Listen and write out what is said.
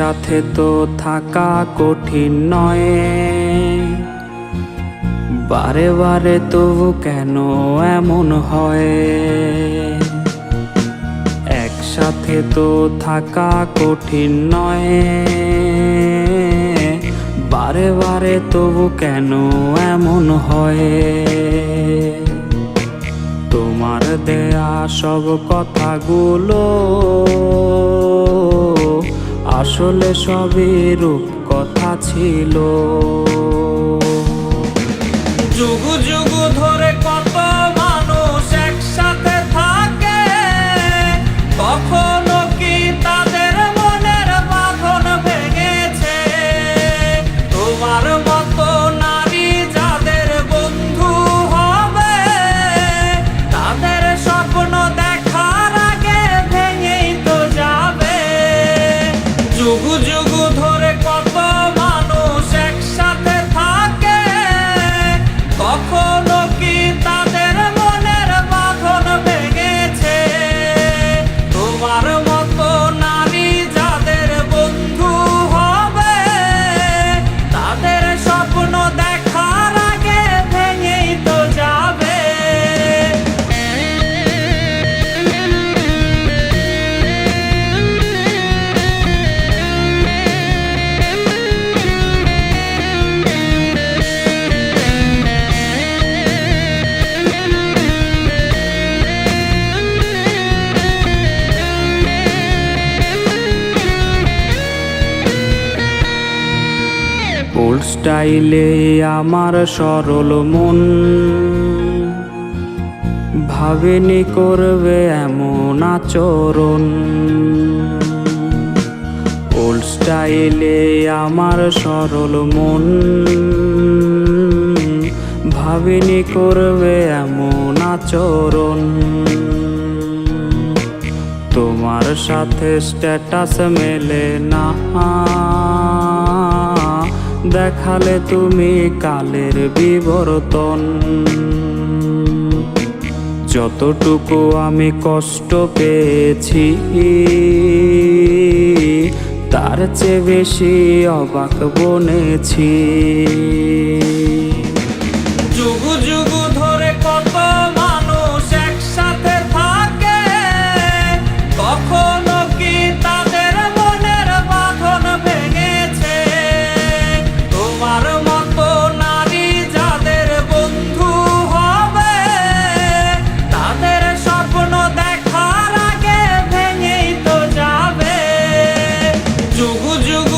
একসাথে তো থাকা কঠিন নয়, বারে বারে তবু কেন এমন হয়? একসাথে তো থাকা কঠিন নয়, বারে বারে তবু কেন এমন হয়? তোমার দেয়া সব কথাগুলো আসলে সবই রূপকথা ছিল। যুগ যুগ ধরে কত মানুষ একসাথে থাকে, কখনো কি তাদের মনের বাঁধন ভেঙেছে? তোমার মতো নারী যাদের বন্ধু হবে, তাদের স্বপ্ন দেখার আগে ভেঙেই তো যাবে। যুগ যুগ ধরে কত মানুষ একসাথে থাকে, কখনো কি তাদের মনের বাঁধন ভেঙেছে? তোমার মতো নারী যাদের বন্ধু হবে, তাদের স্বপ্ন দেখার আগে ভেঙেই তো যাবে। ওল্ড স্টাইলে আমার সরল মন ভাবেনি করবে এমন আচরণ। ওল্ড স্টাইলে আমার সরল মন ভাবেনি করবে এমন আচরণ। তোমার সাথে স্ট্যাটাস মেলে না, দেখালে তুমি কালের বিবর্তন। যতটুকু আমি কষ্ট পেয়েছি, তার চেয়ে বেশি অবাক বনেছি। যুগ যুগ ধরে কত মানুষ একসাথে থাকে, কখনো কি তাদের মনের বাঁধন ভেঙেছে? তোমার মতো নারী যাদের বন্ধু হবে, তাদের স্বপ্ন দেখার আগে ভেঙেই তো যাবে। যুগ যুগ